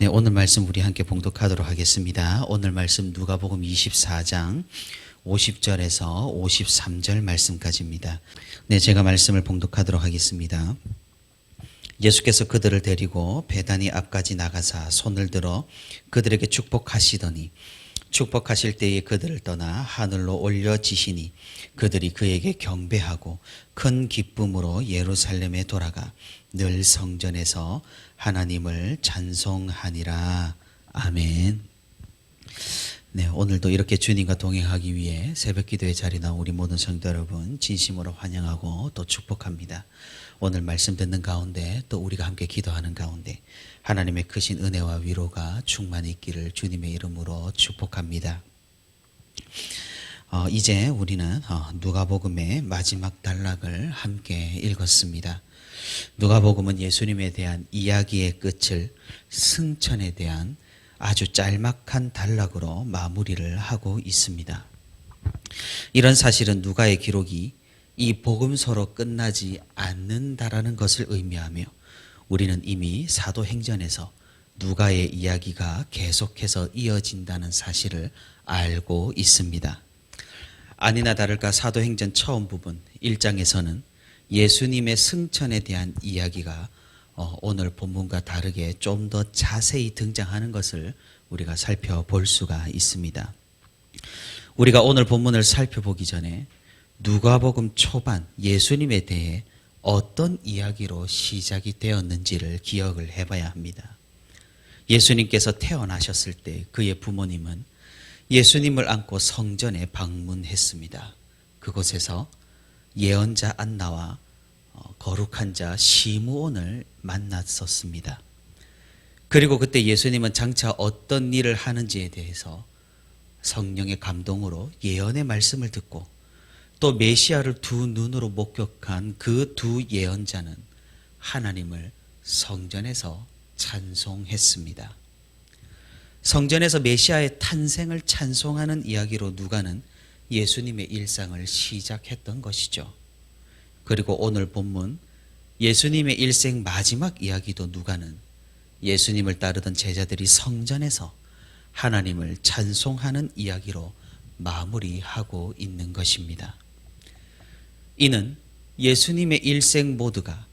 네, 오늘 말씀 우리 함께 봉독하도록 하겠습니다. 오늘 말씀 누가복음 24장 50절에서 53절 말씀까지입니다. 네, 제가 말씀을 봉독하도록 하겠습니다. 예수께서 그들을 데리고 베다니 앞까지 나가사 손을 들어 그들에게 축복하시더니 축복하실 때에 그들을 떠나 하늘로 올려지시니 그들이 그에게 경배하고 큰 기쁨으로 예루살렘에 돌아가 늘 성전에서 하나님을 찬송하니라. 아멘. 네, 오늘도 이렇게 주님과 동행하기 위해 새벽 기도의 자리에 나온 우리 모든 성도 여러분 진심으로 환영하고 또 축복합니다. 오늘 말씀 듣는 가운데 또 우리가 함께 기도하는 가운데 하나님의 크신 은혜와 위로가 충만히 있기를 주님의 이름으로 축복합니다. 이제 우리는 누가복음의 마지막 단락을 함께 읽었습니다. 누가복음은 예수님에 대한 이야기의 끝을 승천에 대한 아주 짤막한 단락으로 마무리를 하고 있습니다. 이런 사실은 누가의 기록이 이 복음서로 끝나지 않는다라는 것을 의미하며 우리는 이미 사도행전에서 누가의 이야기가 계속해서 이어진다는 사실을 알고 있습니다. 아니나 다를까 사도행전 처음 부분 1장에서는 예수님의 승천에 대한 이야기가 오늘 본문과 다르게 좀 더 자세히 등장하는 것을 우리가 살펴볼 수가 있습니다. 우리가 오늘 본문을 살펴보기 전에 누가복음 초반 예수님에 대해 어떤 이야기로 시작이 되었는지를 기억을 해봐야 합니다. 예수님께서 태어나셨을 때 그의 부모님은 예수님을 안고 성전에 방문했습니다. 그곳에서 예언자 안나와 거룩한 자 시므온을 만났었습니다. 그리고 그때 예수님은 장차 어떤 일을 하는지에 대해서 성령의 감동으로 예언의 말씀을 듣고 또 메시아를 두 눈으로 목격한 그 두 예언자는 하나님을 성전에서 찬송했습니다. 성전에서 메시아의 탄생을 찬송하는 이야기로 누가는 예수님의 일상을 시작했던 것이죠. 그리고 오늘 본문 예수님의 일생 마지막 이야기도 누가는 예수님을 따르던 제자들이 성전에서 하나님을 찬송하는 이야기로 마무리하고 있는 것입니다. 이는 예수님의 일생 모두가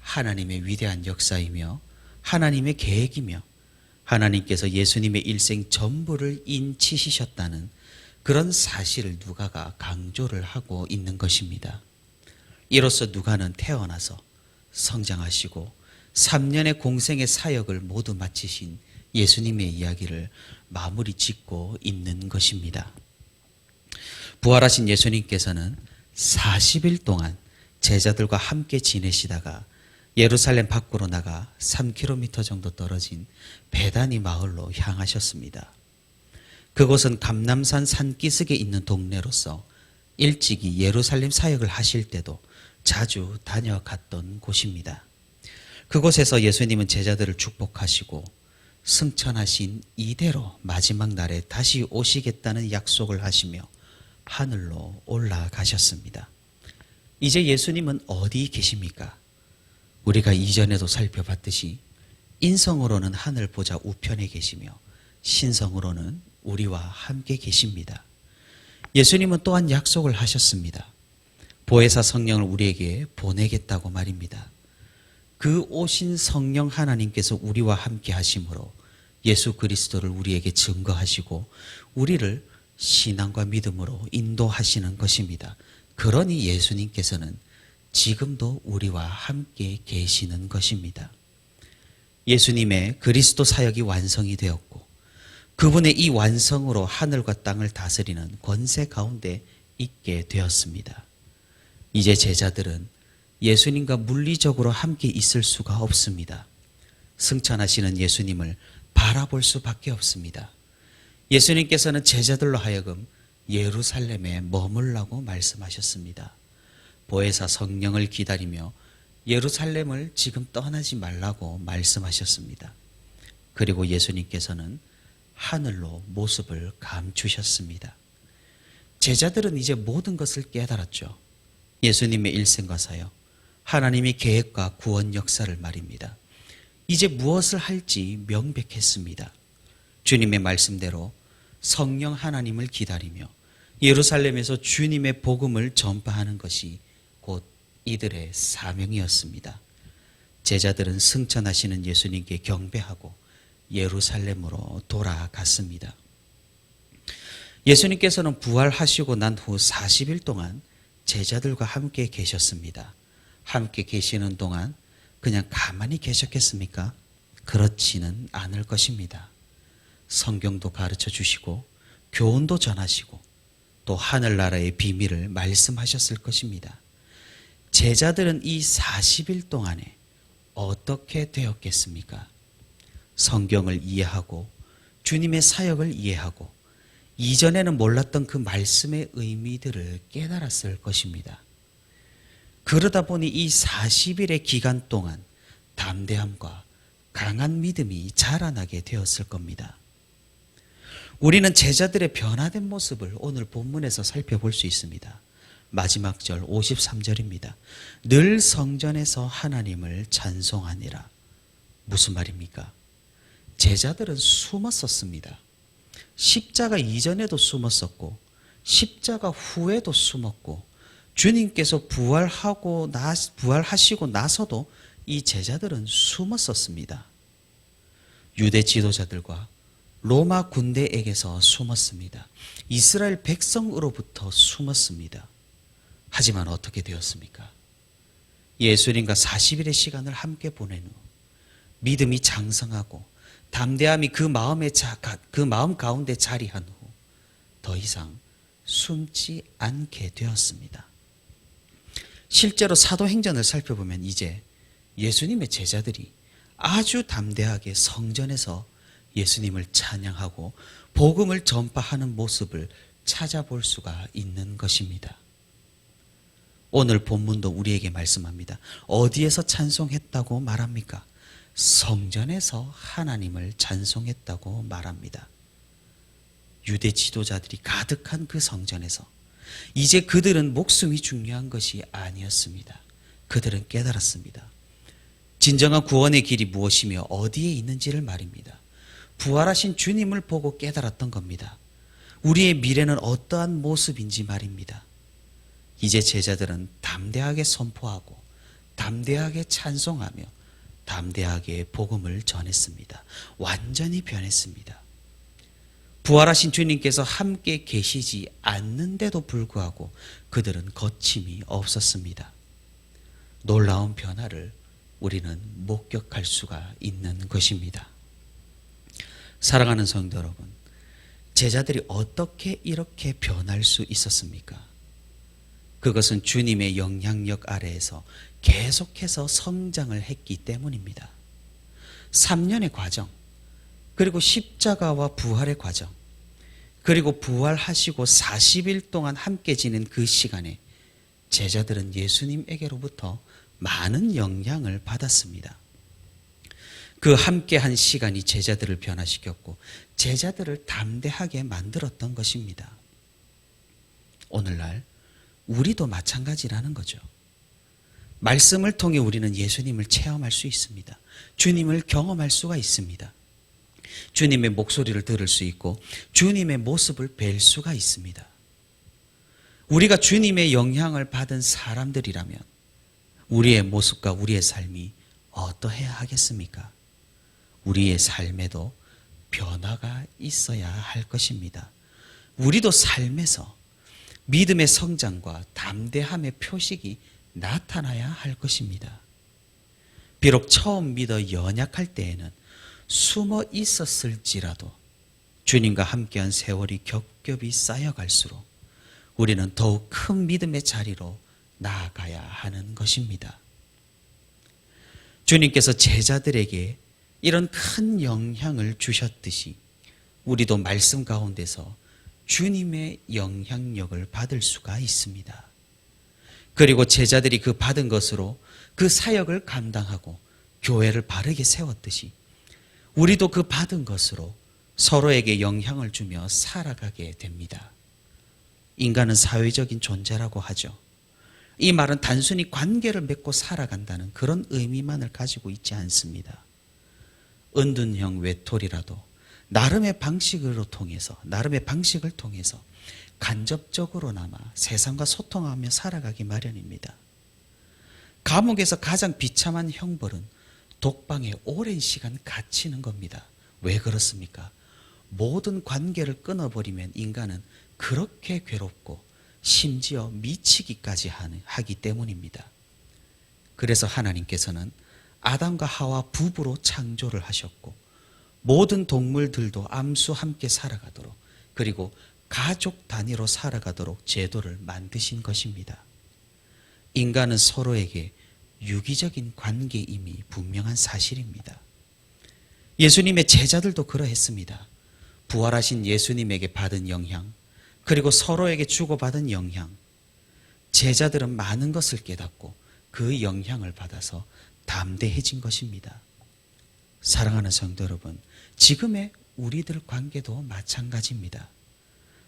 하나님의 위대한 역사이며 하나님의 계획이며 하나님께서 예수님의 일생 전부를 인치시셨다는 그런 사실을 누가가 강조를 하고 있는 것입니다. 이로써 누가는 태어나서 성장하시고 3년의 공생의 사역을 모두 마치신 예수님의 이야기를 마무리 짓고 있는 것입니다. 부활하신 예수님께서는 40일 동안 제자들과 함께 지내시다가 예루살렘 밖으로 나가 3km 정도 떨어진 베다니 마을로 향하셨습니다. 그곳은 감람산 산기슭에 있는 동네로서 일찍이 예루살렘 사역을 하실 때도 자주 다녀갔던 곳입니다. 그곳에서 예수님은 제자들을 축복하시고 승천하신 이대로 마지막 날에 다시 오시겠다는 약속을 하시며 하늘로 올라가셨습니다. 이제 예수님은 어디 계십니까? 우리가 이전에도 살펴봤듯이 인성으로는 하늘 보좌 우편에 계시며 신성으로는 우리와 함께 계십니다. 예수님은 또한 약속을 하셨습니다. 보혜사 성령을 우리에게 보내겠다고 말입니다. 그 오신 성령 하나님께서 우리와 함께 하심으로 예수 그리스도를 우리에게 증거하시고 우리를 신앙과 믿음으로 인도하시는 것입니다. 그러니 예수님께서는 지금도 우리와 함께 계시는 것입니다. 예수님의 그리스도 사역이 완성이 되었고 그분의 이 완성으로 하늘과 땅을 다스리는 권세 가운데 있게 되었습니다. 이제 제자들은 예수님과 물리적으로 함께 있을 수가 없습니다. 승천하시는 예수님을 바라볼 수밖에 없습니다. 예수님께서는 제자들로 하여금 예루살렘에 머물라고 말씀하셨습니다. 보혜사 성령을 기다리며 예루살렘을 지금 떠나지 말라고 말씀하셨습니다. 그리고 예수님께서는 하늘로 모습을 감추셨습니다. 제자들은 이제 모든 것을 깨달았죠. 예수님의 일생과 사역, 하나님의 계획과 구원 역사를 말입니다. 이제 무엇을 할지 명백했습니다. 주님의 말씀대로 성령 하나님을 기다리며 예루살렘에서 주님의 복음을 전파하는 것이 곧 이들의 사명이었습니다. 제자들은 승천하시는 예수님께 경배하고 예루살렘으로 돌아갔습니다. 예수님께서는 부활하시고 난 후 40일 동안 제자들과 함께 계셨습니다. 함께 계시는 동안 그냥 가만히 계셨겠습니까? 그렇지는 않을 것입니다. 성경도 가르쳐 주시고 교훈도 전하시고 또 하늘나라의 비밀을 말씀하셨을 것입니다. 제자들은 이 40일 동안에 어떻게 되었겠습니까? 성경을 이해하고 주님의 사역을 이해하고 이전에는 몰랐던 그 말씀의 의미들을 깨달았을 것입니다. 그러다 보니 이 40일의 기간 동안 담대함과 강한 믿음이 자라나게 되었을 겁니다. 우리는 제자들의 변화된 모습을 오늘 본문에서 살펴볼 수 있습니다. 마지막 절 53절입니다. 늘 성전에서 하나님을 찬송하니라. 무슨 말입니까? 제자들은 숨었었습니다. 십자가 이전에도 숨었었고 십자가 후에도 숨었고 주님께서 부활하시고 나서도 이 제자들은 숨었었습니다. 유대 지도자들과 로마 군대에게서 숨었습니다. 이스라엘 백성으로부터 숨었습니다. 하지만 어떻게 되었습니까? 예수님과 40일의 시간을 함께 보낸 후 믿음이 장성하고 담대함이 그 마음 가운데 자리한 후 더 이상 숨지 않게 되었습니다. 실제로 사도행전을 살펴보면 이제 예수님의 제자들이 아주 담대하게 성전에서 예수님을 찬양하고 복음을 전파하는 모습을 찾아볼 수가 있는 것입니다. 오늘 본문도 우리에게 말씀합니다. 어디에서 찬송했다고 말합니까? 성전에서 하나님을 찬송했다고 말합니다. 유대 지도자들이 가득한 그 성전에서 이제 그들은 목숨이 중요한 것이 아니었습니다. 그들은 깨달았습니다. 진정한 구원의 길이 무엇이며 어디에 있는지를 말입니다. 부활하신 주님을 보고 깨달았던 겁니다. 우리의 미래는 어떠한 모습인지 말입니다. 이제 제자들은 담대하게 선포하고 담대하게 찬송하며 담대하게 복음을 전했습니다. 완전히 변했습니다. 부활하신 주님께서 함께 계시지 않는데도 불구하고 그들은 거침이 없었습니다. 놀라운 변화를 우리는 목격할 수가 있는 것입니다. 사랑하는 성도 여러분, 제자들이 어떻게 이렇게 변할 수 있었습니까? 그것은 주님의 영향력 아래에서 계속해서 성장을 했기 때문입니다. 3년의 과정, 그리고 십자가와 부활의 과정, 그리고 부활하시고 40일 동안 함께 지낸 그 시간에 제자들은 예수님에게로부터 많은 영향을 받았습니다. 그 함께한 시간이 제자들을 변화시켰고 제자들을 담대하게 만들었던 것입니다. 오늘날 우리도 마찬가지라는 거죠. 말씀을 통해 우리는 예수님을 체험할 수 있습니다. 주님을 경험할 수가 있습니다. 주님의 목소리를 들을 수 있고 주님의 모습을 뵐 수가 있습니다. 우리가 주님의 영향을 받은 사람들이라면 우리의 모습과 우리의 삶이 어떠해야 하겠습니까? 우리의 삶에도 변화가 있어야 할 것입니다. 우리도 삶에서 믿음의 성장과 담대함의 표식이 나타나야 할 것입니다. 비록 처음 믿어 연약할 때에는 숨어 있었을지라도 주님과 함께한 세월이 겹겹이 쌓여갈수록 우리는 더욱 큰 믿음의 자리로 나아가야 하는 것입니다. 주님께서 제자들에게 이런 큰 영향을 주셨듯이 우리도 말씀 가운데서 주님의 영향력을 받을 수가 있습니다. 그리고 제자들이 그 받은 것으로 그 사역을 감당하고 교회를 바르게 세웠듯이 우리도 그 받은 것으로 서로에게 영향을 주며 살아가게 됩니다. 인간은 사회적인 존재라고 하죠. 이 말은 단순히 관계를 맺고 살아간다는 그런 의미만을 가지고 있지 않습니다. 은둔형 외톨이라도 나름의 방식을 통해서 간접적으로나마 세상과 소통하며 살아가기 마련입니다. 감옥에서 가장 비참한 형벌은 독방에 오랜 시간 갇히는 겁니다. 왜 그렇습니까? 모든 관계를 끊어버리면 인간은 그렇게 괴롭고 심지어 미치기까지 하기 때문입니다. 그래서 하나님께서는 아담과 하와 부부로 창조를 하셨고 모든 동물들도 암수 함께 살아가도록 그리고 가족 단위로 살아가도록 제도를 만드신 것입니다. 인간은 서로에게 유기적인 관계임이 분명한 사실입니다. 예수님의 제자들도 그러했습니다. 부활하신 예수님에게 받은 영향, 그리고 서로에게 주고받은 영향, 제자들은 많은 것을 깨닫고 그 영향을 받아서 담대해진 것입니다. 사랑하는 성도 여러분, 지금의 우리들 관계도 마찬가지입니다.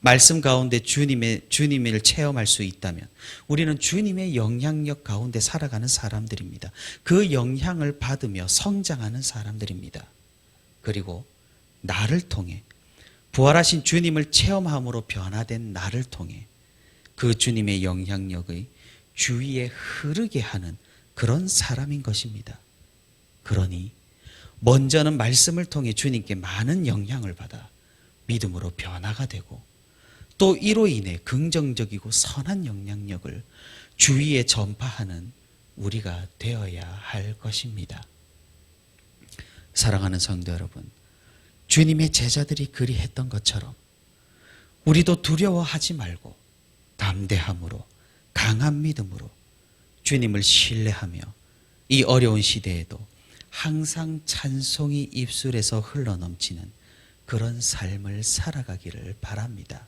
말씀 가운데 주님을 체험할 수 있다면 우리는 주님의 영향력 가운데 살아가는 사람들입니다. 그 영향을 받으며 성장하는 사람들입니다. 그리고 나를 통해 부활하신 주님을 체험함으로 변화된 나를 통해 그 주님의 영향력의 주위에 흐르게 하는 그런 사람인 것입니다. 그러니 먼저는 말씀을 통해 주님께 많은 영향을 받아 믿음으로 변화가 되고 또 이로 인해 긍정적이고 선한 영향력을 주위에 전파하는 우리가 되어야 할 것입니다. 사랑하는 성도 여러분, 주님의 제자들이 그리했던 것처럼 우리도 두려워하지 말고 담대함으로 강한 믿음으로 주님을 신뢰하며 이 어려운 시대에도 항상 찬송이 입술에서 흘러넘치는 그런 삶을 살아가기를 바랍니다.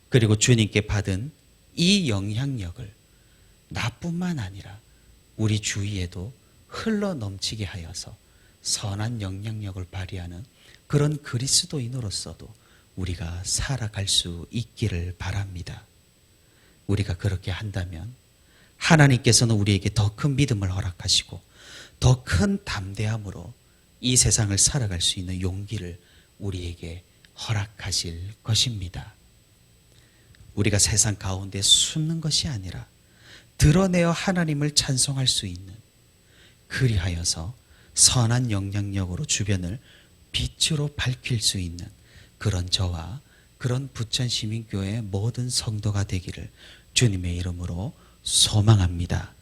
그리고 주님께 받은 이 영향력을 나뿐만 아니라 우리 주위에도 흘러넘치게 하여서 선한 영향력을 발휘하는 그런 그리스도인으로서도 우리가 살아갈 수 있기를 바랍니다. 우리가 그렇게 한다면 하나님께서는 우리에게 더 큰 믿음을 허락하시고 더 큰 담대함으로 이 세상을 살아갈 수 있는 용기를 우리에게 허락하실 것입니다. 우리가 세상 가운데 숨는 것이 아니라 드러내어 하나님을 찬송할 수 있는, 그리하여서 선한 영향력으로 주변을 빛으로 밝힐 수 있는 그런 저와 그런 부천시민교회의 모든 성도가 되기를 주님의 이름으로 소망합니다.